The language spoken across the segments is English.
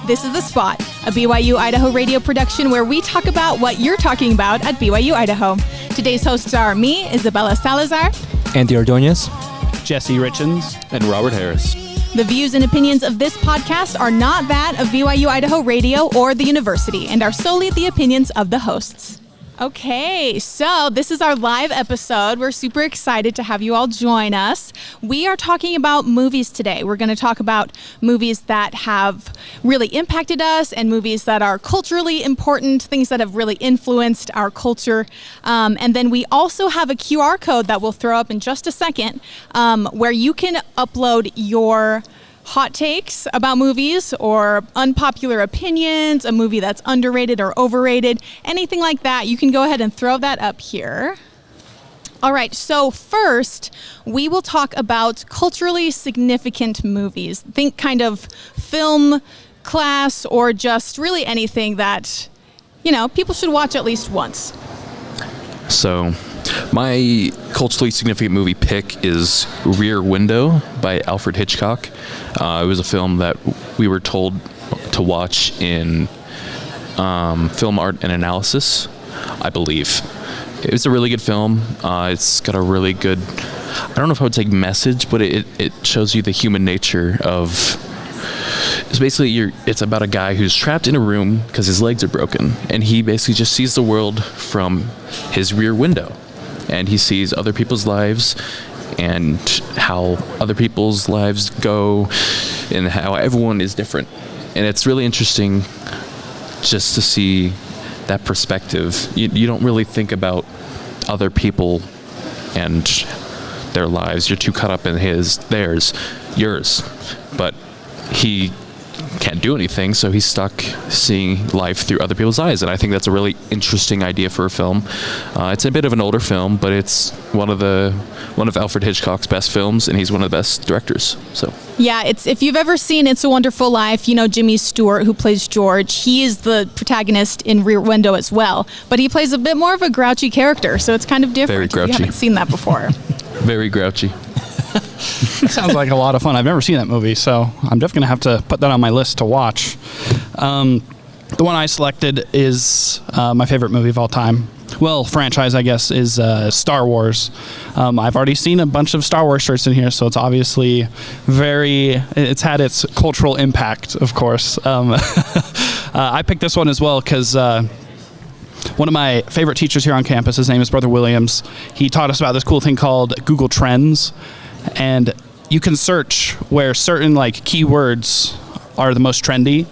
This is The Spot, a BYU-Idaho radio production where we talk about what you're talking about at BYU-Idaho. Today's hosts are me, Isabella Salazar, Andy Ordonez, Jesse Richens, and Robert Harris. The views and opinions of this podcast are not that of BYU-Idaho Radio or the university and are solely the opinions of the hosts. Okay, so this is our live episode. We're super excited to have you all join us. We are talking about movies today. We're going to talk about movies that have really impacted us and movies that are culturally important, things that have really influenced our culture. And then we also have a QR code that we'll throw up in just a second where you can upload your hot takes about movies or unpopular opinions, a movie that's underrated or overrated, anything like that. You can go ahead and throw that up here. All right, so first, we will talk about culturally significant movies. Think kind of film class or just really anything that, you know, people should watch at least once. So, my culturally significant movie pick is Rear Window by Alfred Hitchcock. It was a film that we were told to watch in Film Art and Analysis, I believe. It was a really good film. It's got a really good, I don't know if I would say message, but it shows you the human nature of, it's basically, it's about a guy who's trapped in a room because his legs are broken, and he basically just sees the world from his rear window. And he sees other people's lives and how other people's lives go and how everyone is different. And it's really interesting just to see that perspective. You don't really think about other people and their lives. You're too caught up in theirs, yours. But he can't do anything, so he's stuck seeing life through other people's eyes, and I think that's a really interesting idea for a film. It's a bit of an older film, but it's one of Alfred Hitchcock's best films, and he's one of the best directors. So yeah, if you've ever seen It's a Wonderful Life, you know Jimmy Stewart, who plays George. He is the protagonist in Rear Window as well, but he plays a bit more of a grouchy character, so it's kind of different. Very grouchy. If you haven't seen that before. Very grouchy. Sounds like a lot of fun. I've never seen that movie, so I'm definitely going to have to put that on my list to watch. The one I selected is my favorite movie of all time. Well, franchise, I guess, is Star Wars. I've already seen a bunch of Star Wars shirts in here, so it's obviously it's had its cultural impact, of course. I picked this one as well because one of my favorite teachers here on campus, his name is Brother Williams. He taught us about this cool thing called Google Trends. And you can search where certain keywords are the most trendy.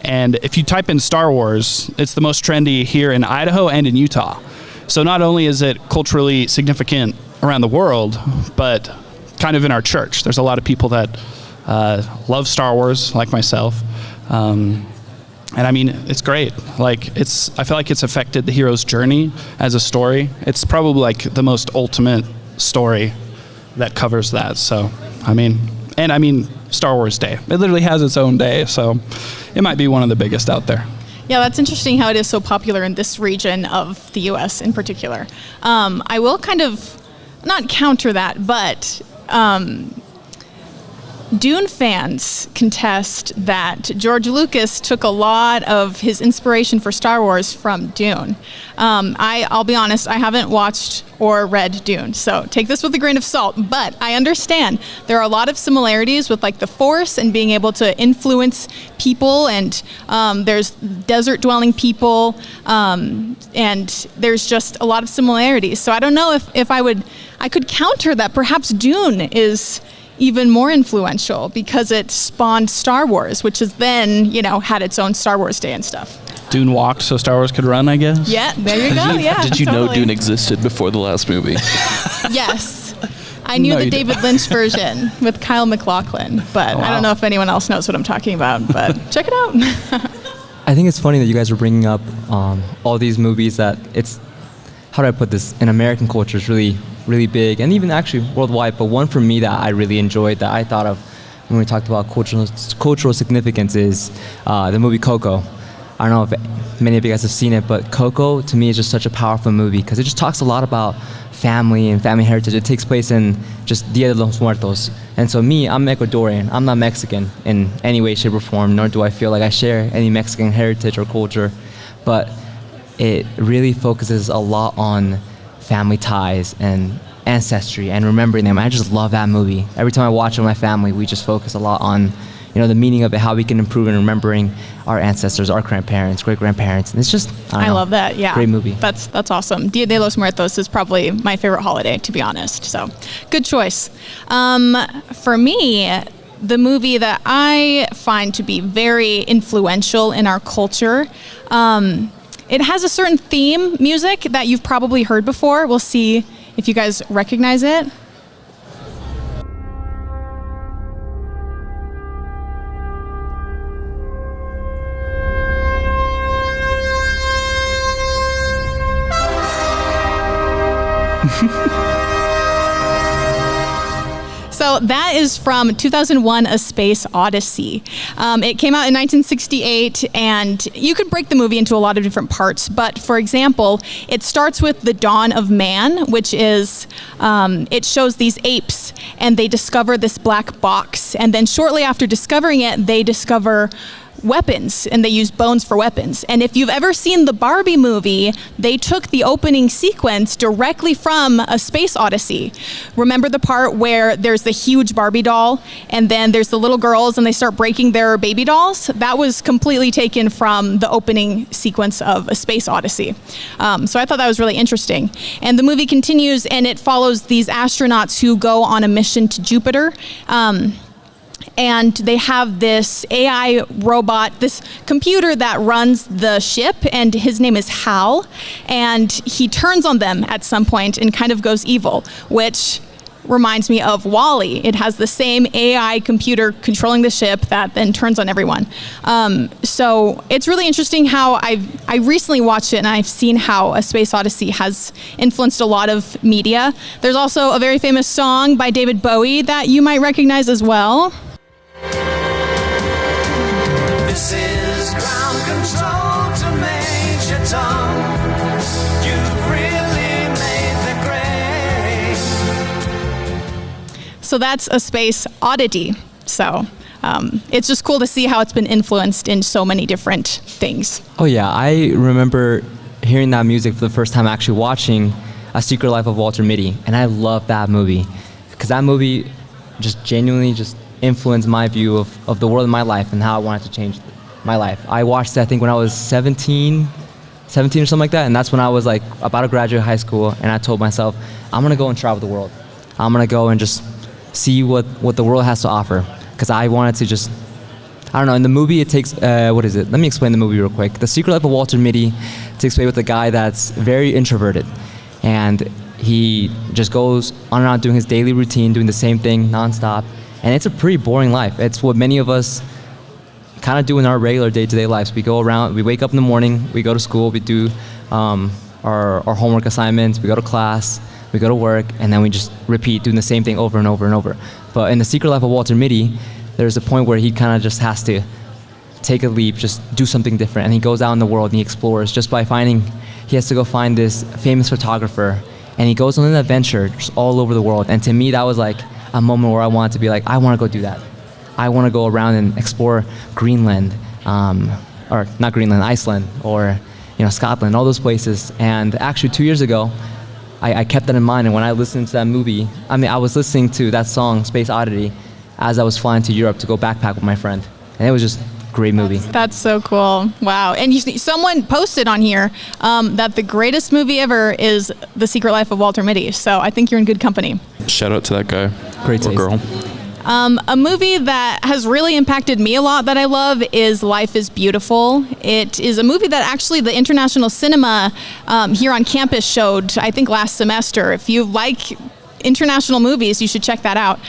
And if you type in Star Wars, it's the most trendy here in Idaho and in Utah. So not only is it culturally significant around the world, but kind of in our church. There's a lot of people that love Star Wars, like myself. And I mean, it's great. I feel like it's affected the hero's journey as a story. It's probably the most ultimate story that covers that. So, I mean, Star Wars Day. It literally has its own day, so it might be one of the biggest out there. Yeah, that's interesting how it is so popular in this region of the U.S. in particular. I will kind of not counter that, but Dune fans contest that George Lucas took a lot of his inspiration for Star Wars from Dune. I'll be honest, I haven't watched or read Dune, so take this with a grain of salt, but I understand there are a lot of similarities with the Force and being able to influence people, and there's desert-dwelling people, and there's just a lot of similarities. So I don't know if I could counter that perhaps Dune is even more influential because it spawned Star Wars, which has then, had its own Star Wars Day and stuff. Dune walked so Star Wars could run, I guess? Yeah, there you go, yeah. Did you know Dune existed before the last movie? Yes. I knew the David Lynch version with Kyle MacLachlan, but I don't know if anyone else knows what I'm talking about, but check it out. I think it's funny that you guys are bringing up all these movies that how do I put this, in American culture is really, really big, and even actually worldwide, but one for me that I really enjoyed that I thought of when we talked about cultural significance is the movie Coco. I don't know if many of you guys have seen it, but Coco to me is just such a powerful movie because it just talks a lot about family and family heritage. It takes place in just Dia de los Muertos. And so me, I'm Ecuadorian. I'm not Mexican in any way, shape, or form, nor do I feel like I share any Mexican heritage or culture. But it really focuses a lot on family ties and ancestry and remembering them. I just love that movie. Every time I watch it with my family, we just focus a lot on the meaning of it, how we can improve in remembering our ancestors, our grandparents, great-grandparents. And it's just, I love that, yeah. Great movie. That's awesome. Dia de los Muertos is probably my favorite holiday, to be honest. So, good choice. For me, the movie that I find to be very influential in our culture, it has a certain theme music that you've probably heard before. We'll see if you guys recognize it. So that is from 2001: A Space Odyssey. It came out in 1968, and you could break the movie into a lot of different parts. But for example, it starts with the dawn of man, which is, it shows these apes, and they discover this black box. And then shortly after discovering it, they discover weapons, and they use bones for weapons. And if you've ever seen the Barbie movie, they took the opening sequence directly from A Space Odyssey. Remember the part where there's the huge Barbie doll, and then there's the little girls, and they start breaking their baby dolls? That was completely taken from the opening sequence of A Space Odyssey. So I thought that was really interesting. And the movie continues, and it follows these astronauts who go on a mission to Jupiter. And they have this AI robot, this computer that runs the ship, and his name is Hal. And he turns on them at some point and kind of goes evil, which reminds me of WALL-E. It has the same AI computer controlling the ship that then turns on everyone. So it's really interesting how I recently watched it, and I've seen how A Space Odyssey has influenced a lot of media. There's also a very famous song by David Bowie that you might recognize as well. This is ground control to Major Tom. You've really made the grade. So that's A Space Oddity. So it's just cool to see how it's been influenced in so many different things. Oh yeah, I remember hearing that music for the first time actually watching A Secret Life of Walter Mitty, and I love that movie because that movie just genuinely just influenced my view of the world in my life and how I wanted to change my life. I watched it, I think, when I was 17 or something like that, and that's when I was like about to graduate high school, and I told myself, I'm gonna go and travel the world. I'm gonna go and just see what the world has to offer, because I wanted to just, I don't know, in the movie it takes, what is it? Let me explain the movie real quick. The Secret Life of Walter Mitty takes place with a guy that's very introverted, and he just goes on and on doing his daily routine, doing the same thing nonstop. And it's a pretty boring life. It's what many of us kind of do in our regular day-to-day lives. We go around, we wake up in the morning, we go to school, we do our homework assignments, we go to class, we go to work, and then we just repeat doing the same thing over and over and over. But in The Secret Life of Walter Mitty, there's a point where he kind of just has to take a leap, just do something different. And he goes out in the world and he explores just by he has to go find this famous photographer, and he goes on an adventure just all over the world. And to me, that was like a moment where I wanted to be like, I want to go do that. I want to go around and explore Greenland, or not Greenland, Iceland, or Scotland, all those places. And actually 2 years ago, I kept that in mind. And when I listened to that movie, I was listening to that song, Space Oddity, as I was flying to Europe to go backpack with my friend. And it was just a great movie. That's so cool. Wow. And someone posted on here that the greatest movie ever is The Secret Life of Walter Mitty. So I think you're in good company. Shout out to that guy. Great taste. Or girl. A movie that has really impacted me a lot that I love is Life is Beautiful. It is a movie that actually the International Cinema here on campus showed, I think, last semester. If you like international movies, you should check that out.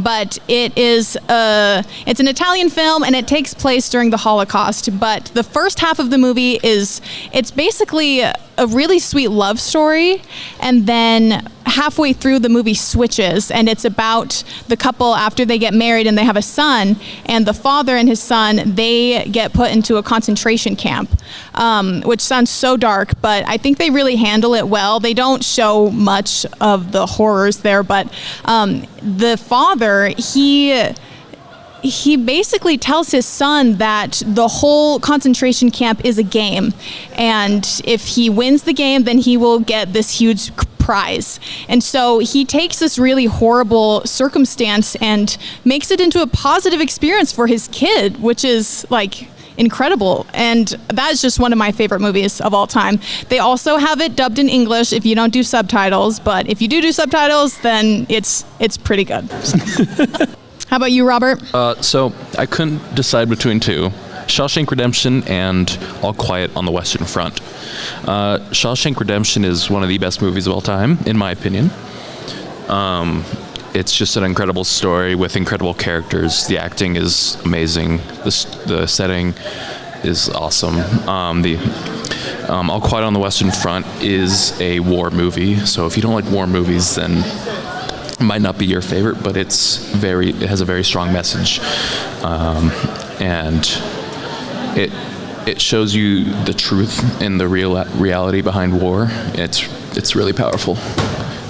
But it's an Italian film, and it takes place during the Holocaust. But the first half of the movie it's basically a really sweet love story, and then halfway through the movie switches, and it's about the couple after they get married and they have a son, and the father and his son, they get put into a concentration camp, which sounds so dark, but I think they really handle it well. They don't show much of the horrors there, but the father, he basically tells his son that the whole concentration camp is a game, and if he wins the game, then he will get this huge prize. And so he takes this really horrible circumstance and makes it into a positive experience for his kid, which is like incredible. And that's just one of my favorite movies of all time. They also have it dubbed in English if you don't do subtitles, but if you do subtitles, then it's pretty good. How about you, Robert? So I couldn't decide between two: Shawshank Redemption and All Quiet on the Western Front. Shawshank Redemption is one of the best movies of all time, in my opinion. It's just an incredible story with incredible characters. The acting is amazing. The setting is awesome. All Quiet on the Western Front is a war movie, so if you don't like war movies, then it might not be your favorite, but it has a very strong message, and it shows you the truth and the reality behind war. It's really powerful,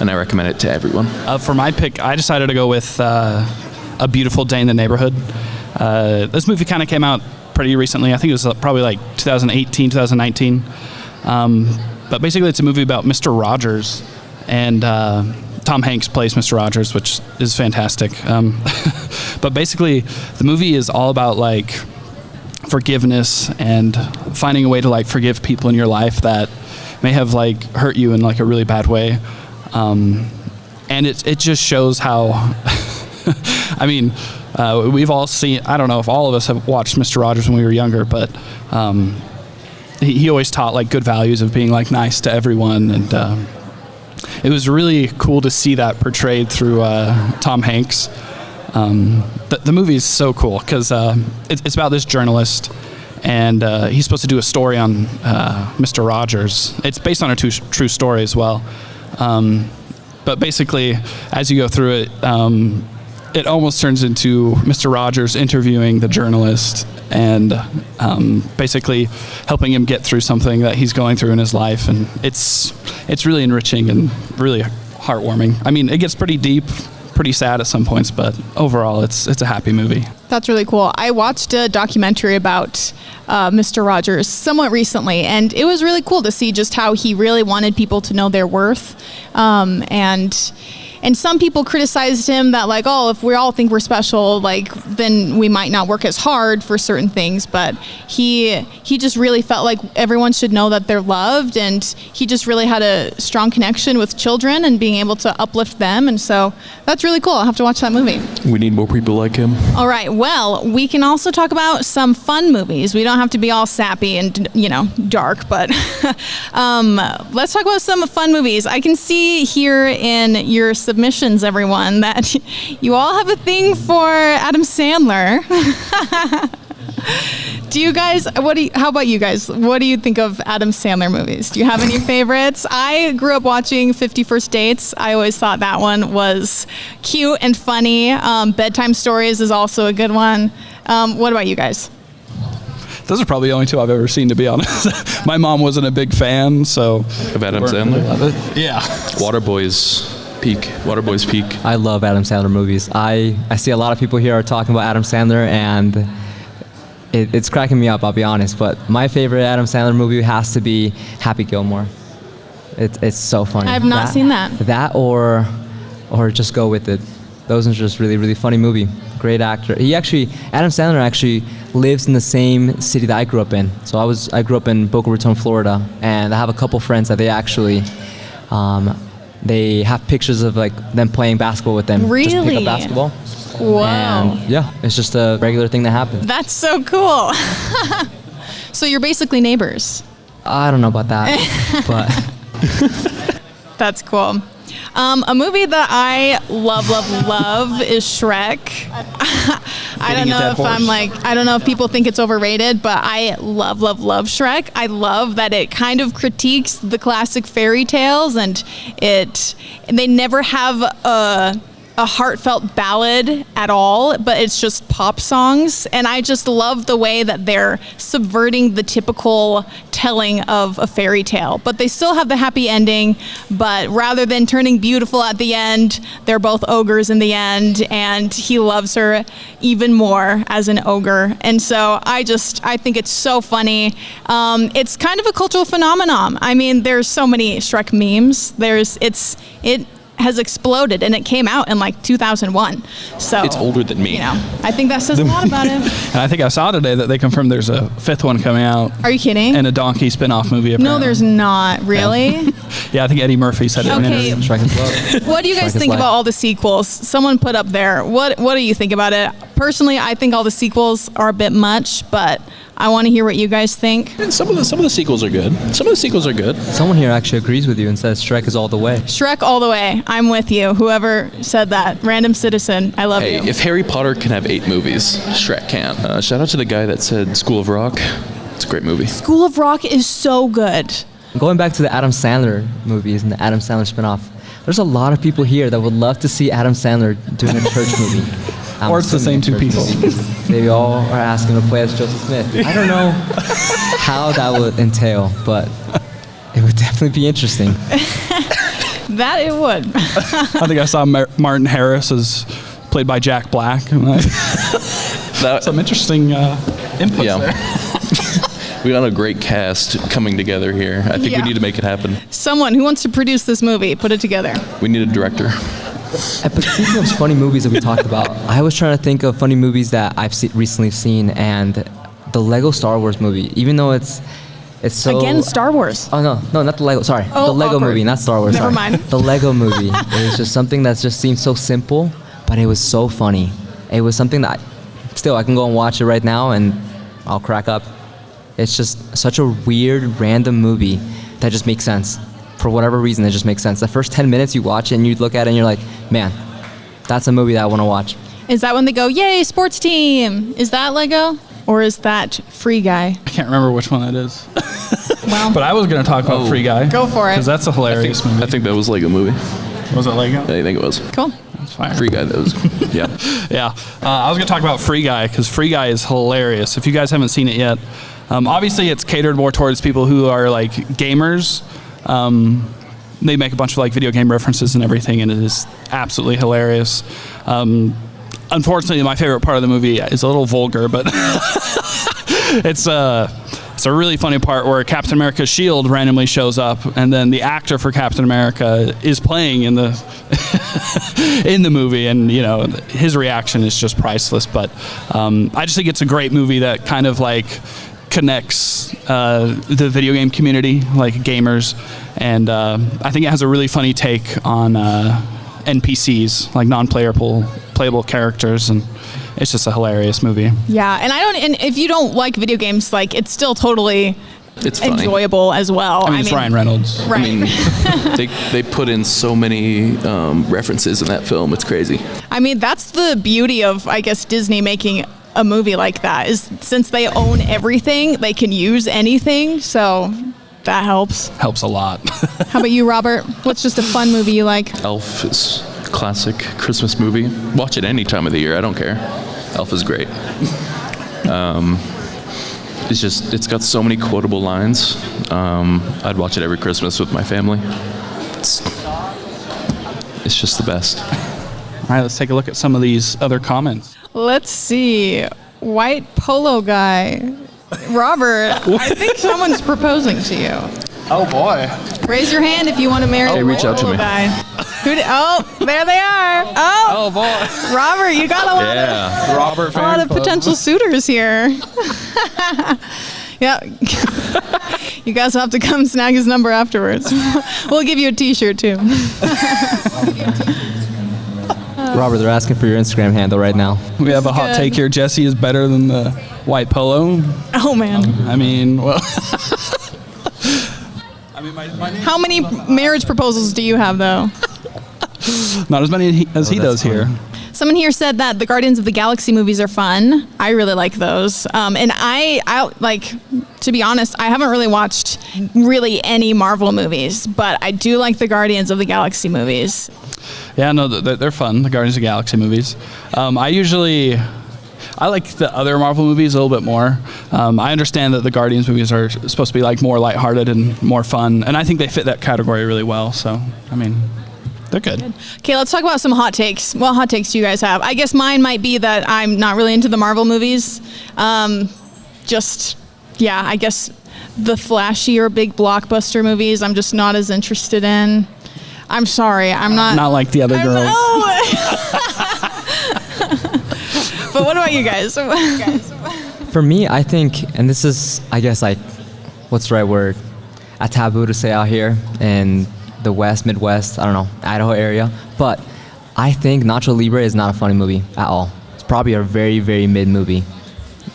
and I recommend it to everyone. For my pick, I decided to go with A Beautiful Day in the Neighborhood. This movie kind of came out pretty recently. I think it was probably like 2018, 2019. But basically, it's a movie about Mr. Rogers, and Tom Hanks plays Mr. Rogers, which is fantastic. But basically, the movie is all about like forgiveness and finding a way to like forgive people in your life that may have like hurt you in like a really bad way. And it just shows how, I mean, we've all seen, I don't know if all of us have watched Mr. Rogers when we were younger, but he always taught like good values of being like nice to everyone, and it was really cool to see that portrayed through Tom Hanks. The movie is so cool because it's about this journalist, and he's supposed to do a story on Mr. Rogers. It's based on a true story as well. But basically, as you go through it, it almost turns into Mr. Rogers interviewing the journalist and basically helping him get through something that he's going through in his life. And it's really enriching and really heartwarming. I mean, it gets pretty deep, pretty sad at some points, but overall, it's a happy movie. That's really cool. I watched a documentary about Mr. Rogers somewhat recently, and it was really cool to see just how he really wanted people to know their worth. And some people criticized him that like, oh, if we all think we're special, like then we might not work as hard for certain things. But he just really felt like everyone should know that they're loved, and he just really had a strong connection with children and being able to uplift them. And so that's really cool. I'll have to watch that movie. We need more people like him. All right. Well, we can also talk about some fun movies. We don't have to be all sappy and, dark, but let's talk about some fun movies. I can see here in your submissions, everyone, that you all have a thing for Adam Sandler. How about you guys? What do you think of Adam Sandler movies? Do you have any favorites? I grew up watching 50 First Dates. I always thought that one was cute and funny. Bedtime Stories is also a good one. What about you guys? Those are probably the only two I've ever seen, to be honest. My mom wasn't a big fan, so... Of Adam Sandler? Yeah. Waterboy's Peak. I love Adam Sandler movies. I see a lot of people here are talking about Adam Sandler, and it's cracking me up, I'll be honest. But my favorite Adam Sandler movie has to be Happy Gilmore. It's so funny. I have not seen that. That or Just Go With It. Those are just really, really funny movie. Great actor. Adam Sandler actually lives in the same city that I grew up in. So I grew up in Boca Raton, Florida, and I have a couple friends that they actually, they have pictures of like them playing basketball with them. Really? Just pick up basketball. Wow. And yeah, it's just a regular thing that happens. That's so cool. So you're basically neighbors. I don't know about that, but That's cool. A movie that I love is Shrek. I don't know if I don't know if people think it's overrated, but I love Shrek. I love that it kind of critiques the classic fairy tales, and they never have a heartfelt ballad at all, but it's just pop songs. And I just love the way that they're subverting the typical telling of a fairy tale, but they still have the happy ending. But rather than turning beautiful at the end, they're both ogres in the end, and he loves her even more as an ogre. And so I think it's so funny. It's kind of a cultural phenomenon. I mean, there's so many Shrek memes. It has exploded, and it came out in like 2001. So It's older than me. I think that says a lot about him. And I think I saw today that they confirmed there's a 5th one coming out. Are you kidding? And a donkey spin-off movie. Apparently. No, there's not. Really? Yeah, I think Eddie Murphy said it. Okay. Shrek is love. What do you guys Shrek is think life. about all the sequels? Someone put up there. What do you think about it? Personally, I think all the sequels are a bit much, but I want to hear what you guys think. Some of the sequels are good. Someone here actually agrees with you and says Shrek is all the way. Shrek all the way. I'm with you. Whoever said that. Random citizen. I love Hey, you. if Harry Potter can have 8 movies, Shrek can't. Shout out to the guy that said School of Rock. It's a great movie. School of Rock is so good. Going back to the Adam Sandler movies and the Adam Sandler spinoff, there's a lot of people here that would love to see Adam Sandler doing a church movie. Or it's the same two people. They all are asking to play as Joseph Smith. I don't know how that would entail, but it would definitely be interesting. That it would. I think I saw Martin Harris as played by Jack Black. Some interesting inputs there. We got a great cast coming together here. I think Yeah. we need to make it happen. Someone who wants to produce this movie, put it together. We need a director. But speaking of funny movies that we talked about, I was trying to think of funny movies that I've recently seen, and the Lego Star Wars movie, even though it's so... Again, Star Wars. Oh, no, not the Lego. Sorry, Oh, the Lego awkward. movie, not Star Wars. Never sorry. mind. The Lego movie. It was just something that just seemed so simple, but it was so funny. It was something that I can go and watch it right now, and I'll crack up. It's just such a weird, random movie that just makes sense. For whatever reason, it just makes sense. The first 10 minutes you watch it, and you look at it, and you're like, man, that's a movie that I want to watch. Is that when they go, yay, sports team? Is that Lego? Or is that Free Guy? I can't remember which one that is. Well, But I was going to talk about Free Guy. Go for it. Because that's a hilarious movie. I think that was Lego movie. Was it Lego? I think it was. cool. That's fire. Free Guy, that was. Yeah. Yeah. I was going to talk about Free Guy because Free Guy is hilarious. If you guys haven't seen it yet, obviously it's catered more towards people who are like gamers. They make a bunch of like video game references and everything, and it is absolutely hilarious. Unfortunately, my favorite part of the movie is a little vulgar, but it's a really funny part where Captain America's shield randomly shows up, and then the actor for Captain America is playing in the in the movie, and his reaction is just priceless. But I just think it's a great movie that kind of like connects the video game community, like gamers, and I think it has a really funny take on NPCs, like playable characters, and it's just a hilarious movie. Yeah, and if you don't like video games, like it's still totally It's funny. enjoyable as well. I mean, it's Ryan Reynolds. Right. I mean, they put in so many references in that film. It's crazy. I mean, that's the beauty of, I guess, Disney making a movie like that, is since they own everything, they can use anything, so that helps. Helps a lot. How about you, Robert? What's just a fun movie you like? Elf is a classic Christmas movie. Watch it any time of the year. I don't care. Elf is great. It's got so many quotable lines. I'd watch it every Christmas with my family. It's just the best. All right, let's take a look at some of these other comments. Let's see. White polo guy. Robert, I think someone's proposing to you. Oh boy. Raise your hand if you want to marry Hey, a reach out to polo me. guy. There they are. Oh, boy. Robert, you got Robert a lot of potential suitors here. Yeah. You guys will have to come snag his number afterwards. We'll give you a t-shirt too. Robert, they're asking for your Instagram handle right now. We have a hot Good. take here. Jesse is better than the white polo. Oh man. I mean, well. I mean, my name How many marriage proposals do you have though? Not as many as he does funny. here. Someone here said that the Guardians of the Galaxy movies are fun. I really like those. And I like, to be honest, I haven't really watched really any Marvel movies, but I do like the Guardians of the Galaxy movies. Yeah, no, they're fun, the Guardians of the Galaxy movies. I like the other Marvel movies a little bit more. I understand that the Guardians movies are supposed to be like more lighthearted and more fun, and I think they fit that category really well. So, I mean, they're good. Okay, let's talk about some hot takes. What hot takes do you guys have? I guess mine might be that I'm not really into the Marvel movies. I guess the flashy or big blockbuster movies I'm just not as interested in. I'm sorry, I'm not. Not like the other girls. But what about you guys? For me, I think, and this is, I guess, like, what's the right word? A taboo to say out here in the West, Midwest, I don't know, Idaho area. But I think Nacho Libre is not a funny movie at all. It's probably a very, very mid movie.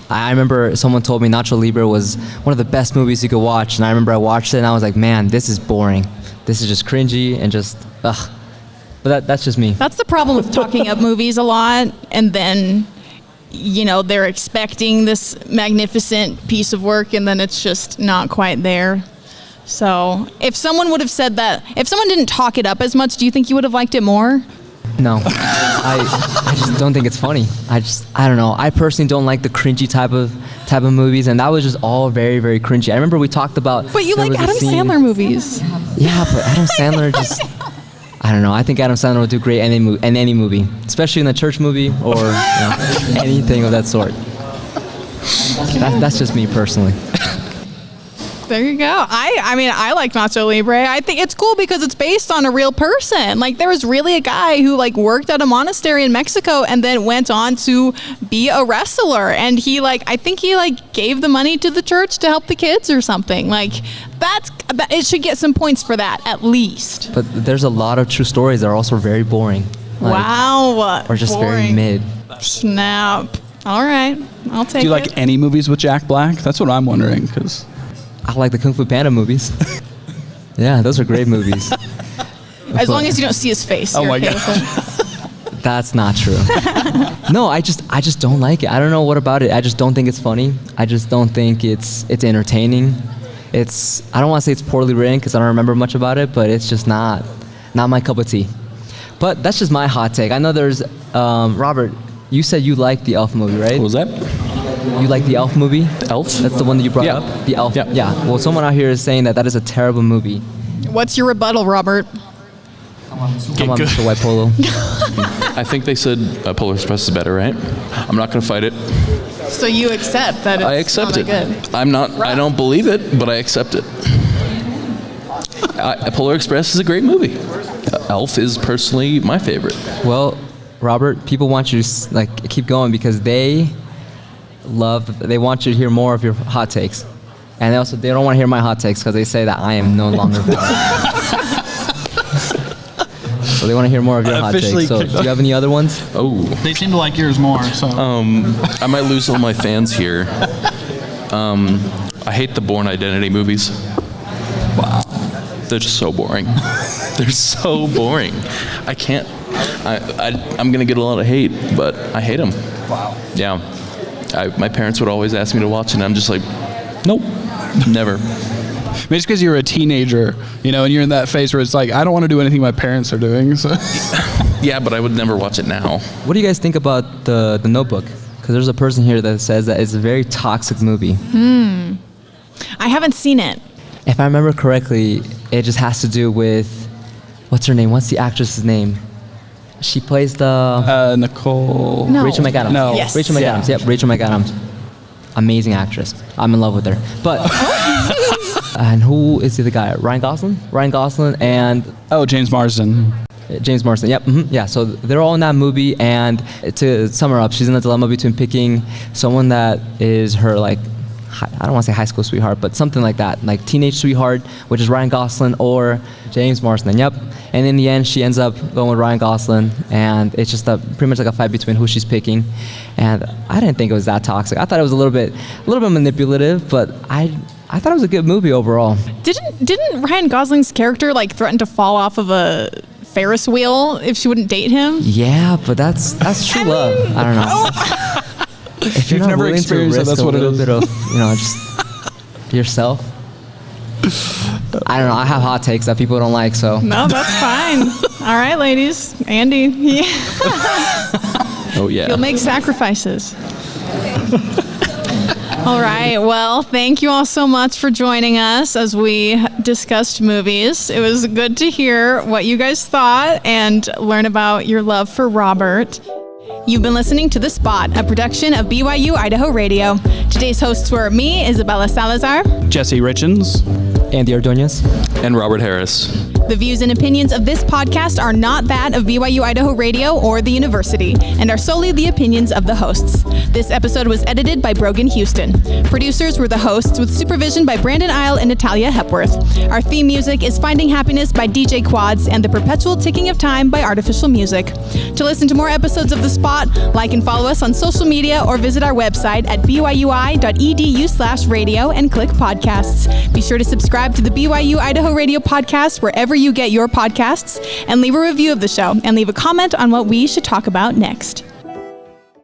I remember someone told me Nacho Libre was one of the best movies you could watch. And I remember I watched it and I was like, man, this is boring. This is just cringy and just, ugh. But that's just me. That's the problem with talking up movies a lot, and then, you know, they're expecting this magnificent piece of work, and then it's just not quite there. So if someone would have said that, if someone didn't talk it up as much, do you think you would have liked it more? No, I just don't think it's funny. I don't know. I personally don't like the cringy type of movies, and that was just all very, very cringy. I remember we talked about. But you like Adam Sandler movies. Yeah, but Adam Sandler just. I don't know. I think Adam Sandler would do great in any movie, especially in a church movie or anything of that sort. That's just me personally. There you go. I mean, I like Nacho Libre. I think it's cool because it's based on a real person. Like, there was really a guy who like worked at a monastery in Mexico and then went on to be a wrestler. And he I think he gave the money to the church to help the kids or something. Like, it should get some points for that at least. But there's a lot of true stories that are also very boring. Wow. Or just boring. very mid. Snap. All right. I'll take it. Do you like any movies with Jack Black? That's what I'm wondering, because I like the Kung Fu Panda movies. Yeah, those are great movies. As long as you don't see his face. Oh you're my okay God. with it. That's not true. No, I just don't like it. I don't know what about it. I just don't think it's funny. I just don't think it's entertaining. I don't want to say it's poorly written because I don't remember much about it, but it's just not my cup of tea. But that's just my hot take. I know there's Robert. You said you liked the Elf movie, right? What was that? You like the Elf movie? Elf? That's the one that you brought Yeah. up? The Elf? Yeah. Yeah. Well, someone out here is saying that is a terrible movie. What's your rebuttal, Robert? Come on, Mr. White Polo. I think they said Polar Express is better, right? I'm not going to fight it. So you accept that it's I accept not it. good. I don't believe it, but I accept it. Polar Express is a great movie. Elf is personally my favorite. Well, Robert, people want you to keep going because they want you to hear more of your hot takes. And they don't want to hear my hot takes because they say that I am no longer valid. So they want to hear more of your hot takes. So do you have any other ones? Oh. they seem to like yours more. So I might lose all my fans here. I hate the Bourne Identity movies. Wow. They're just so boring. They're so boring. I can't. I'm going to get a lot of hate, but I hate them. wow. Yeah. My parents would always ask me to watch it, and I'm just like, nope, never. Maybe it's because you're a teenager, and you're in that phase where it's like, I don't want to do anything my parents are doing. So. Yeah, but I would never watch it now. What do you guys think about the Notebook? Because there's a person here that says that it's a very toxic movie. I haven't seen it. If I remember correctly, it just has to do with, what's her name? What's the actress's name? She plays the... Nicole... No. Rachel McAdams. No. Yes. Rachel McAdams. Yep, Rachel McAdams. Amazing actress. I'm in love with her. But... and who is the other guy? Ryan Gosling? Ryan Gosling and... Oh, James Marsden. James Marsden, yep. Mm-hmm. Yeah, so they're all in that movie, and to sum her up, she's in a dilemma between picking someone that is her, I don't want to say high school sweetheart, but something like that, like teenage sweetheart, which is Ryan Gosling, or James Marsden, yep. And in the end, she ends up going with Ryan Gosling, and it's just pretty much like a fight between who she's picking. And I didn't think it was that toxic. I thought it was a little bit manipulative, but I thought it was a good movie overall. Didn't Ryan Gosling's character threaten to fall off of a Ferris wheel if she wouldn't date him. Yeah, but that's true love. I don't know. If you're You've not never willing to experienced it, risk that's a what it little is. bit of, just yourself. I don't know. I have hot takes that people don't like, so. No, that's fine. All right, ladies. Andy, Oh yeah. you'll make sacrifices. All right. Well, thank you all so much for joining us as we discussed movies. It was good to hear what you guys thought and learn about your love for Robert. You've been listening to The Spot, a production of BYU-Idaho Radio. Today's hosts were me, Isabella Salazar. Jesse Richens. Andy Ordonez. And Robert Harris. The views and opinions of this podcast are not that of BYU-Idaho Radio or the university and are solely the opinions of the hosts. This episode was edited by Brogan Houston. Producers were the hosts with supervision by Brandon Isle and Natalia Hepworth. Our theme music is Finding Happiness by DJ Quads and The Perpetual Ticking of Time by Artificial Music. To listen to more episodes of The Spot, like and follow us on social media or visit our website at byui.edu/radio and click podcasts. Be sure to subscribe to the BYU-Idaho Radio podcast wherever you get your podcasts and leave a review of the show and leave a comment on what we should talk about next.